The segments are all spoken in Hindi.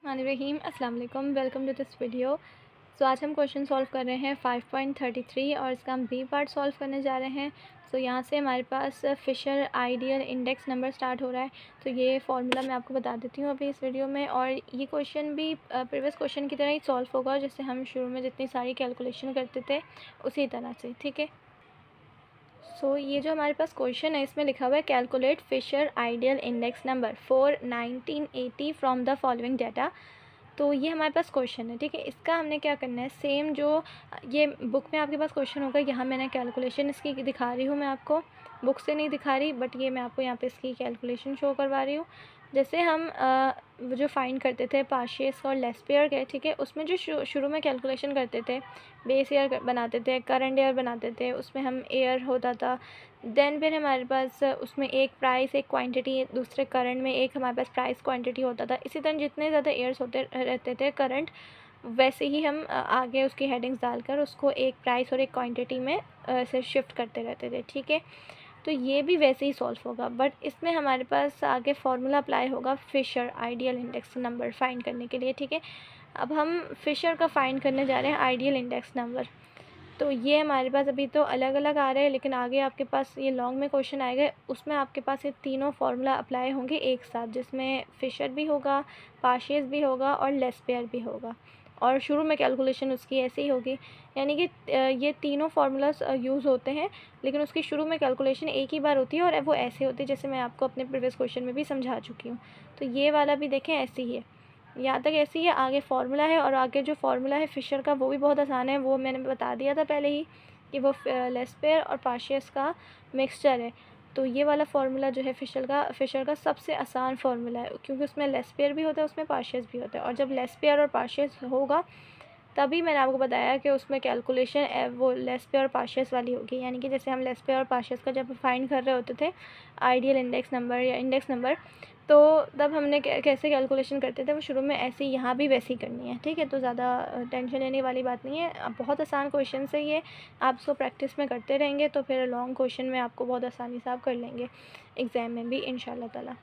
रहीम अस्सलाम वालेकुम, वेलकम टू दिस वीडियो। आज हम क्वेश्चन सॉल्व कर रहे हैं 5.33 और इसका हम बी पार्ट सॉल्व करने जा रहे हैं। यहाँ से हमारे पास Fisher ideal index number start हो रहा है। ये फार्मूला मैं आपको बता देती हूँ अभी इस वीडियो में, और ये क्वेश्चन भी प्रीवियस क्वेश्चन की तरह ही सॉल्व होगा, जिससे हम शुरू में जितनी सारी कैलकुलेशन करते थे उसी तरह से, ठीक है। ये जो हमारे पास क्वेश्चन है इसमें लिखा हुआ है calculate Fisher ideal index number for 1980 from the following data. तो ये हमारे पास क्वेश्चन है, ठीक है। इसका हमने क्या करना है, सेम जो ये बुक में आपके पास क्वेश्चन होगा, यहाँ मैंने कैलकुलेशन इसकी दिखा रही हूँ, मैं आपको बुक से नहीं दिखा रही, बट ये मैं आपको यहाँ पे इसकी कैलकुलेशन शो करवा रही हूँ। जैसे हम वो जो फाइंड करते थे पार्शियस और लेस पेयर के, ठीक है, उसमें जो शुरू में कैलकुलेशन करते थे, बेस ईयर बनाते थे, करंट ईयर बनाते थे, उसमें हम ईयर होता था, देन फिर हमारे पास उसमें एक प्राइस, एक क्वांटिटी, दूसरे करंट में एक हमारे पास प्राइस क्वांटिटी होता था। इसी तरह जितने ज़्यादा ईयर्स होते रहते थे करंट, वैसे ही हम आगे उसकी हेडिंग्स डालकर उसको एक प्राइस और एक क्वांटिटी में ऐसे शिफ्ट करते रहते थे, ठीक है। तो ये भी वैसे ही सॉल्व होगा, बट इसमें हमारे पास आगे फार्मूला अप्लाई होगा Fisher ideal index number find करने के लिए, ठीक है। अब हम फिशर का फाइंड करने जा रहे हैं आइडियल इंडेक्स नंबर। तो ये हमारे पास अभी तो अलग अलग आ रहे हैं, लेकिन आगे आपके पास ये लॉन्ग में क्वेश्चन आएगा, उसमें आपके पास ये तीनों फार्मूला अप्लाई होंगे एक साथ, जिसमें फिशर भी होगा, पार्शियस भी होगा और लेस पेयर भी होगा, और शुरू में कैलकुलेशन उसकी ऐसी ही होगी। यानी कि ये तीनों फार्मूलाज यूज़ होते हैं, लेकिन उसकी शुरू में कैलकुलेशन एक ही बार होती है, और वो ऐसे होती है जैसे मैं आपको अपने प्रीवियस क्वेश्चन में भी समझा चुकी हूँ। तो ये वाला भी देखें ऐसे ही है, यहाँ तक ऐसे ही है। आगे फार्मूला है, और आगे जो फार्मूला है फिशर का वो भी बहुत आसान है, वो मैंने बता दिया था पहले ही कि वो लेस पेयर और पार्शियस का मिक्सचर है। तो ये वाला फार्मूला जो है फिशर का सबसे आसान फार्मूला है, क्योंकि उसमें लेस पेयर भी होता है, उसमें पार्शियस भी होता है, और जब लेस पेयर और पार्शियस होगा तभी मैंने आपको बताया कि उसमें कैलकुलेशन वो लेस पेयर और पार्शियस वाली होगी। यानी कि जैसे हम लेस पेयर और पार्शियस का जब फाइंड कर रहे होते थे आइडियल इंडेक्स नंबर या इंडेक्स नंबर, तो तब हमने कैसे कैलकुलेशन करते थे, वो शुरू में ऐसे ही यहाँ भी वैसे ही करनी है, ठीक है। तो ज़्यादा टेंशन लेने वाली बात नहीं है, अब बहुत आसान क्वेश्चन है ये, आप इसको प्रैक्टिस में करते रहेंगे तो फिर लॉन्ग क्वेश्चन में आपको बहुत आसानी से आप कर लेंगे एग्ज़ाम में भी इंशाल्लाह ताला।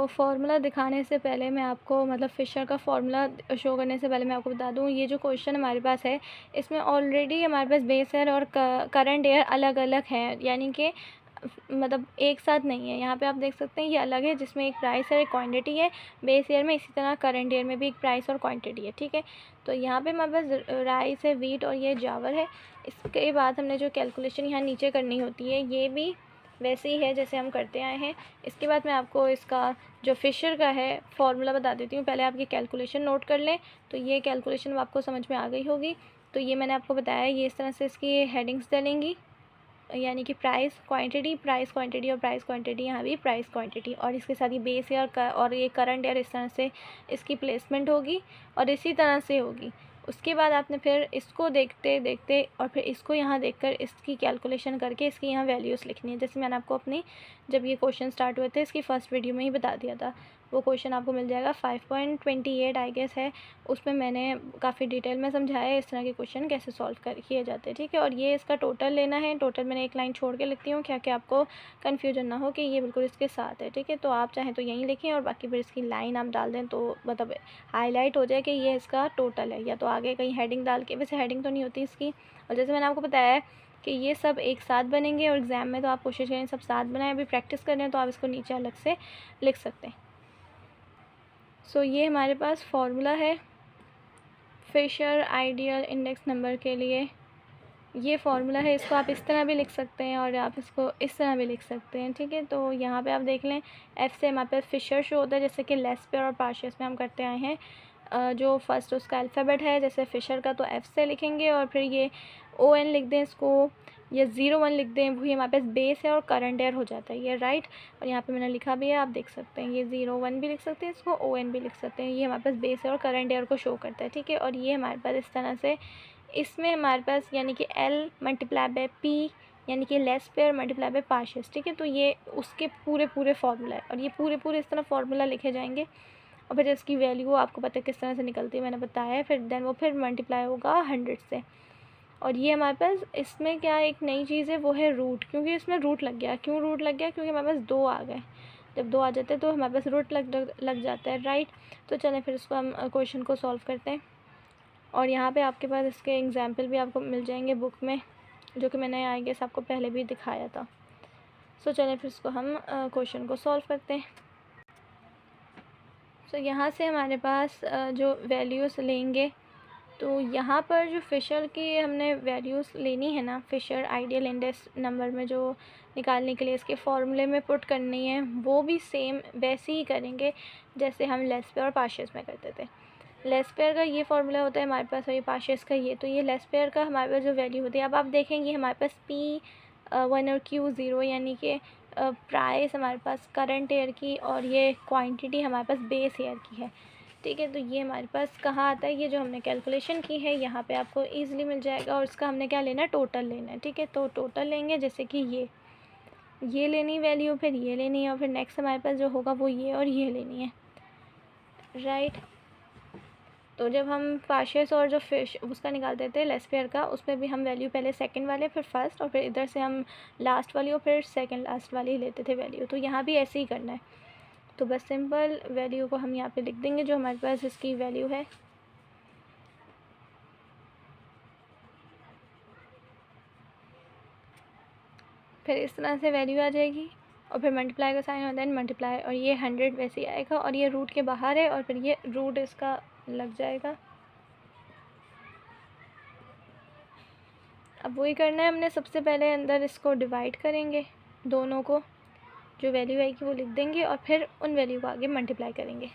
फार्मूला दिखाने से पहले मैं आपको, मतलब फिशर का फार्मूला शो करने से पहले मैं आपको बता दूँ, ये जो क्वेश्चन हमारे पास है इसमें ऑलरेडी हमारे पास बेस ईयर और करंट ईयर अलग अलग है, यानी कि मतलब एक साथ नहीं है। यहाँ पे आप देख सकते हैं ये अलग है, जिसमें एक प्राइस है, एक क्वांटिटी है बेस ईयर में, इसी तरह करंट ईयर में भी एक प्राइस और क्वांटिटी है, ठीक है। तो यहाँ पे हमारे पास राइस है, वीट और ये जावर है। इसके बाद हमने जो कैलकुलेशन यहाँ नीचे करनी होती है, ये भी वैसे ही है जैसे हम करते आए हैं। इसके बाद मैं आपको इसका जो फिशर का है फार्मूला बता देती हूँ, पहले आप ये कैलकुलेशन नोट कर लें। तो ये कैलकुलेशन आपको समझ में आ गई होगी। तो ये मैंने आपको बताया, ये इस तरह से इसकी हेडिंग्स डलेंगी, यानी कि प्राइस क्वांटिटी और प्राइस क्वांटिटी, यहाँ भी प्राइस क्वांटिटी, और इसके साथ ही बेस ईयर और ये करंट ईयर, इस तरह से इसकी प्लेसमेंट होगी और इसी तरह से होगी। उसके बाद आपने फिर इसको देखते देखते और फिर इसको यहाँ देखकर इसकी कैलकुलेशन करके इसकी यहाँ वैल्यूज़ लिखनी है, जैसे मैंने आपको अपनी जब ये क्वेश्चन स्टार्ट हुए थे इसकी फ़र्स्ट वीडियो में ही बता दिया था। वो क्वेश्चन आपको मिल जाएगा 5.28 आई गेस है, उसमें मैंने काफ़ी डिटेल में समझाया है इस तरह के क्वेश्चन कैसे सॉल्व किए जाते हैं, ठीक है। और ये इसका टोटल लेना है, टोटल मैंने एक लाइन छोड़ के लिखती हूँ क्या कि आपको कन्फ्यूजन ना हो कि ये बिल्कुल इसके साथ है, ठीक है। तो आप चाहें तो यहीं लिखें और बाकी फिर इसकी लाइन आप डाल दें, तो मतलब हाईलाइट हो जाए कि ये इसका टोटल है, या तो आगे कहीं हेडिंग डाल के, वैसे हेडिंग तो नहीं होती इसकी। और जैसे मैंने आपको बताया है कि ये सब एक साथ बनेंगे, और एग्ज़ाम में तो आप कोशिश करें सब साथ बनाएं। अभी प्रैक्टिस कर रहे हैं तो आप इसको नीचे अलग से लिख सकते हैं। ये हमारे पास फार्मूला है फिशर आइडियल इंडेक्स नंबर के लिए। ये फार्मूला है, इसको आप इस तरह भी लिख सकते हैं और आप इसको इस तरह भी लिख सकते हैं, ठीक है। तो यहाँ पे आप देख लें, एफ़ से हमारे पास फिशर शो होता है, जैसे कि लेस पेयर और पार्शियस में हम करते आए हैं। जो फर्स्ट उसका अल्फ़ाबेट है, जैसे फिशर का तो एफ़ से लिखेंगे, और फिर ये ON लिख दें इसको, या 01 लिख दें, वही हमारे पास बेस है और करंट ईयर हो जाता है ये, राइट। और यहाँ पे मैंने लिखा भी है, आप देख सकते हैं, ये 01 भी लिख सकते हैं, इसको ON भी लिख सकते हैं। ये हमारे पास बेस है और करंट ईयर को शो करता है, ठीक है। और ये हमारे पास इस तरह से, इसमें हमारे पास यानी कि L मल्टीप्लाई बाय P, यानी कि लेस पेयर मल्टीप्लाई बाय पार्शियस, ठीक है। तो ये उसके पूरे फार्मूला है, और ये पूरे इस तरह फार्मूला लिखे जाएंगे, और फिर इसकी वैल्यू आपको पता है किस तरह से निकलती है, मैंने बताया है। फिर देन वो फिर मल्टीप्लाई होगा 100 से। और ये हमारे पास इसमें क्या एक नई चीज़ है, वो है रूट, क्योंकि इसमें रूट लग गया। क्यों रूट लग गया? क्योंकि हमारे पास 2 आ गए, जब 2 आ जाते हैं तो हमारे पास रूट लग जाता है, राइट। तो चलें फिर इसको हम क्वेश्चन को सॉल्व करते हैं। और यहाँ पे आपके पास इसके एग्जाम्पल भी आपको मिल जाएंगे बुक में, जो कि मैंने आई गेस आपको पहले भी दिखाया था। सो चलें फिर इसको हम क्वेश्चन को सॉल्व करते हैं। सो यहाँ से हमारे पास जो वैल्यूज़ लेंगे, तो यहाँ पर जो फिशर की हमने वैल्यूज़ लेनी है ना, फिशर आइडियल इंडेक्स नंबर में जो निकालने के लिए इसके फॉर्मूले में पुट करनी है, वो भी सेम वैसे ही करेंगे जैसे हम लेस पेयर और पार्शियस में करते थे। लेस पेयर का ये फार्मूला होता है हमारे पास, और ये पार्शियस का ये, तो ये लेस पेयर का हमारे पास जो वैल्यू होती है, अब आप देखेंगे हमारे पास P1 और Q0 यानी कि प्राइस हमारे पास करंट ईयर की, और ये क्वांटिटी हमारे पास बेस ईयर की है, ठीक है। तो ये हमारे पास कहाँ आता है, ये जो हमने कैलकुलेशन की है यहाँ पे आपको ईज़िली मिल जाएगा। और इसका हमने क्या लेना है, टोटल लेना है, ठीक है। तो टोटल लेंगे, जैसे कि ये लेनी वैल्यू, फिर ये लेनी है, और फिर नेक्स्ट हमारे पास जो होगा वो ये और ये लेनी है, राइट। तो जब हम पार्शियस और जो फिश उसका निकालते थे लेस पेयर का, उसमें भी हम वैल्यू पहले सेकंड वाले, फिर फर्स्ट, और फिर इधर से हम लास्ट वाली और फिर सेकंड लास्ट वाली लेते थे वैल्यू। तो यहाँ भी ऐसे ही करना है। तो बस सिंपल वैल्यू को हम यहाँ पे लिख देंगे जो हमारे पास इसकी वैल्यू है। फिर इस तरह से वैल्यू आ जाएगी, और फिर मल्टीप्लाई का साइन और देन मल्टीप्लाई, और ये 100 वैसे ही आएगा, और ये रूट के बाहर है, और फिर ये रूट इसका लग जाएगा। अब वही करना है हमने, सबसे पहले अंदर इसको डिवाइड करेंगे, दोनों को जो वैल्यू आएगी वो लिख देंगे, और फिर उन वैल्यू को आगे मल्टीप्लाई करेंगे।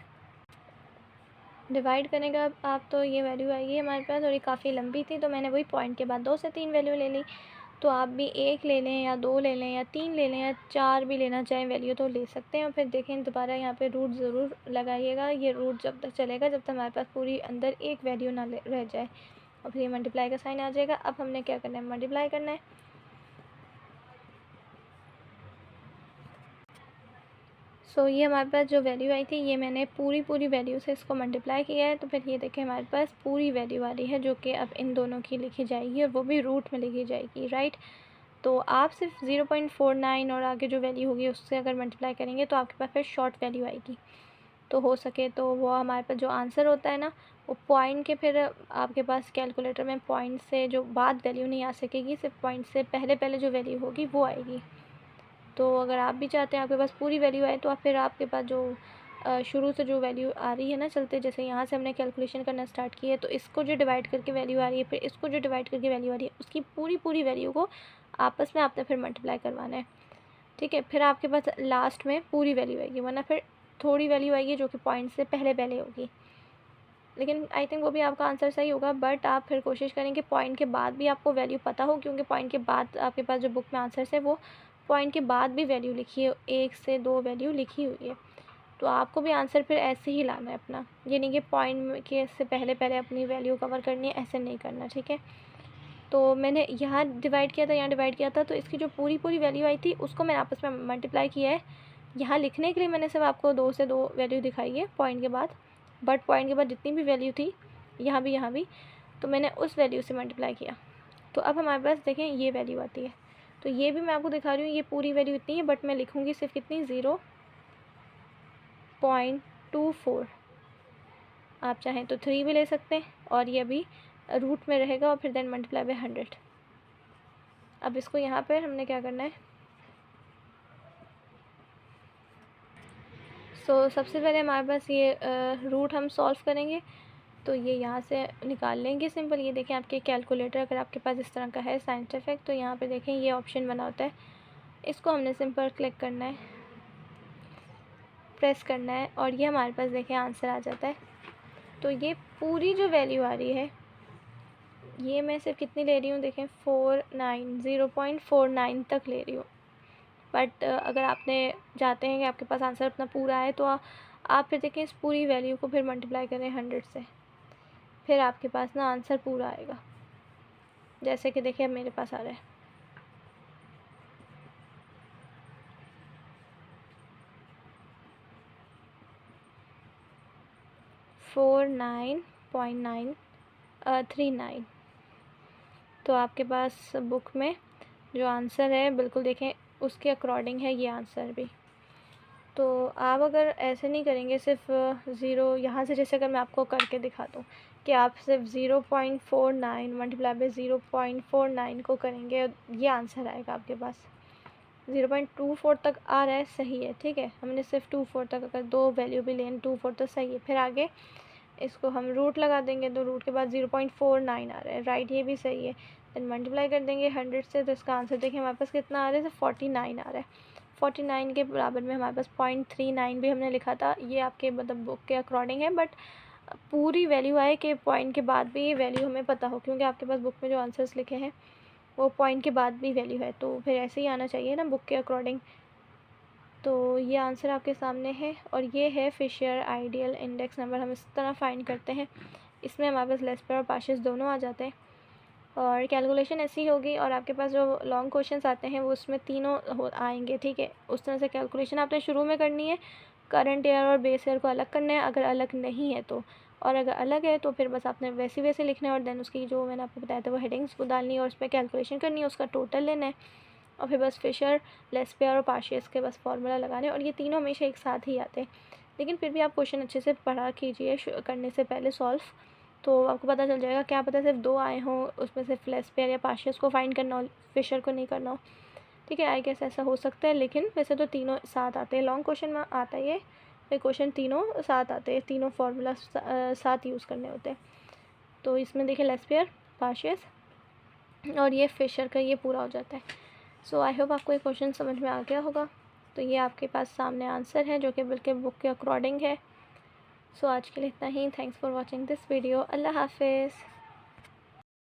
डिवाइड करने का आप तो ये वैल्यू आएगी हमारे पास, और ये काफ़ी लंबी थी तो मैंने वही पॉइंट के बाद 2 से 3 वैल्यू ले ली। तो आप भी 1 ले लें या 2 ले लें या 3 ले लें या 4 भी लेना चाहें वैल्यू तो ले सकते हैं। और फिर देखें दोबारा यहाँ पे रूट ज़रूर लगाइएगा, ये रूट जब तक चलेगा जब तक हमारे पास पूरी अंदर एक वैल्यू ना रह जाए, और फिर ये मल्टीप्लाई का साइन आ जाएगा। अब हमने क्या करना है, मल्टीप्लाई करना है। सो ये हमारे पास जो वैल्यू आई थी, ये मैंने पूरी वैल्यू से इसको मल्टीप्लाई किया है, तो फिर ये देखें हमारे पास पूरी वैल्यू आ रही है, जो कि अब इन दोनों की लिखी जाएगी, और वो भी रूट में लिखी जाएगी, राइट। तो आप सिर्फ 0.49 और आगे जो वैल्यू होगी उससे अगर मल्टीप्लाई करेंगे तो आपके पास फिर शॉर्ट वैल्यू आएगी। तो हो सके तो वो हमारे पास जो आंसर होता है ना, वो पॉइंट के, फिर आपके पास कैलकुलेटर में पॉइंट से जो बाद वैल्यू नहीं आ सकेगी, सिर्फ पॉइंट से पहले जो वैल्यू होगी वो आएगी। तो अगर आप भी चाहते हैं आपके पास पूरी वैल्यू आए, तो फिर आपके पास जो शुरू से जो वैल्यू आ रही है ना चलते, जैसे यहाँ से हमने कैलकुलेशन करना स्टार्ट की है, तो इसको जो डिवाइड करके वैल्यू आ रही है, फिर इसको जो डिवाइड करके वैल्यू आ रही है, उसकी पूरी वैल्यू को आपस में आपने फिर मल्टीप्लाई करवाना है, ठीक है। फिर आपके पास लास्ट में पूरी वैल्यू आएगी, वरना फिर थोड़ी वैल्यू आएगी जो कि पॉइंट से पहले होगी। लेकिन आई थिंक वो भी आपका आंसर सही होगा, बट आप फिर कोशिश करें कि पॉइंट के बाद भी आपको वैल्यू पता हो, क्योंकि पॉइंट के बाद आपके पास जो बुक में आंसर्स है वो पॉइंट के बाद भी वैल्यू लिखी है, 1 से 2 वैल्यू लिखी हुई है। तो आपको भी आंसर फिर ऐसे ही लाना है अपना, ये नहीं कि पॉइंट के से पहले अपनी वैल्यू कवर करनी है, ऐसे नहीं करना, ठीक है। तो मैंने यहाँ डिवाइड किया था, यहाँ डिवाइड किया था, तो इसकी जो पूरी वैल्यू आई थी उसको मैंने आपस में मल्टीप्लाई किया है। यहाँ लिखने के लिए मैंने सिर्फ आपको 2 से 2 वैल्यू दिखाई है पॉइंट के बाद, बट पॉइंट के बाद जितनी भी वैल्यू थी यहाँ भी तो मैंने उस वैल्यू से मल्टीप्लाई किया। तो अब हमारे पास देखें ये वैल्यू आती है, तो ये भी मैं आपको दिखा रही हूँ, ये पूरी वैल्यू इतनी है, बट मैं लिखूँगी सिर्फ कितनी, 0.24। आप चाहें तो 3 भी ले सकते हैं, और ये भी रूट में रहेगा, और फिर देन मल्टीप्लाई बाय 100। अब इसको यहाँ पर हमने क्या करना है, सबसे पहले हमारे पास ये रूट हम सॉल्व करेंगे, तो ये यहाँ से निकाल लेंगे सिंपल। ये देखें आपके कैलकुलेटर अगर आपके पास इस तरह का है साइंटिफिक, तो यहाँ पे देखें ये ऑप्शन बना होता है, इसको हमने सिंपल क्लिक करना है, प्रेस करना है, और ये हमारे पास देखें आंसर आ जाता है। तो ये पूरी जो वैल्यू आ रही है, ये मैं सिर्फ कितनी ले रही हूँ देखें, 0.49 तक ले रही हूँ। बट अगर आपने चाहते हैं कि आपके पास आंसर अपना पूरा है, तो आप फिर देखें इस पूरी वैल्यू को फिर मल्टीप्लाई करें 100 से, फिर आपके पास ना आंसर पूरा आएगा। जैसे कि देखिए अब मेरे पास आ रहा है 49.939। तो आपके पास बुक में जो आंसर है बिल्कुल देखें उसके अकॉर्डिंग है ये आंसर भी। तो आप अगर ऐसे नहीं करेंगे सिर्फ ज़ीरो यहाँ से, जैसे अगर मैं आपको करके दिखा दूँ कि आप सिर्फ 0.49 मल्टीप्लाई बाय 0.49 को करेंगे, ये आंसर आएगा आपके पास। 0.24 तक आ रहा है, सही है, ठीक है। हमने सिर्फ 24 तक अगर दो वैल्यू भी लें 24 तो सही है। फिर आगे इसको हम रूट लगा देंगे तो रूट के बाद 0.49 आ रहा है, राइट, ये भी सही है। देन मल्टीप्लाई कर देंगे 100 से, तो इसका आंसर देखिए हमारे पास कितना आ रहा है, 49 आ रहा है। 49 के बराबर में हमारे पास 0.39 भी हमने लिखा था, ये आपके मतलब बुक के अकॉर्डिंग है, बट पूरी वैल्यू आए कि पॉइंट के बाद भी ये वैल्यू हमें पता हो, क्योंकि आपके पास बुक में जो आंसर्स लिखे हैं वो पॉइंट के बाद भी वैल्यू है, तो फिर ऐसे ही आना चाहिए ना बुक के अकॉर्डिंग। तो ये आंसर आपके सामने है, और ये है फिशर आइडियल इंडेक्स नंबर। हम इस तरह फाइंड करते हैं, इसमें हमारे पास लेस पेयर और पार्शियस दोनों आ जाते हैं, और कैलकुलेशन ऐसी होगी। और आपके पास जो लॉन्ग क्वेश्चंस आते हैं वो उसमें तीनों आएंगे, ठीक है। उस तरह से कैलकुलेशन आपने शुरू में करनी है, करंट ईयर और बेस ईयर को अलग करना है, अगर अलग नहीं है तो, और अगर अलग है तो फिर बस आपने वैसे वैसे लिखना है, और देन उसकी जो मैंने आपको बताया था वो हेडिंग्स को डालनी है, और उस पर कैलकुलेशन करनी है, उसका टोटल लेना है, और फिर बस फिशर, लेस पेयर और पार्शियस के बस फार्मूला लगाने। और ये तीनों हमेशा एक साथ ही आते हैं, लेकिन फिर भी आप क्वेश्चन अच्छे से पढ़ा कीजिए करने से पहले सॉल्व, तो आपको पता चल जाएगा। क्या पता सिर्फ दो आए हों, उसमें सिर्फ लेस पेयर या पार्शियस को फाइंड करना हो, फिशर को नहीं करना हो, ठीक है। आई गेस ऐसा हो सकता है, लेकिन वैसे तो तीनों साथ आते हैं, लॉन्ग क्वेश्चन में आता है ये, फिर क्वेश्चन तीनों साथ आते हैं, तीनों फार्मूला साथ यूज़ करने होते हैं। तो इसमें देखिए लेस पेयर, पार्शियस और ये फिशर का ये पूरा हो जाता है। सो आई होप आपको ये क्वेश्चन समझ में आ गया होगा। तो ये आपके पास सामने आंसर है जो कि बिल्कुल बुक के अकॉर्डिंग है। सो आज के लिए इतना ही। Thanks for watching this video. अल्लाह हाफिज़।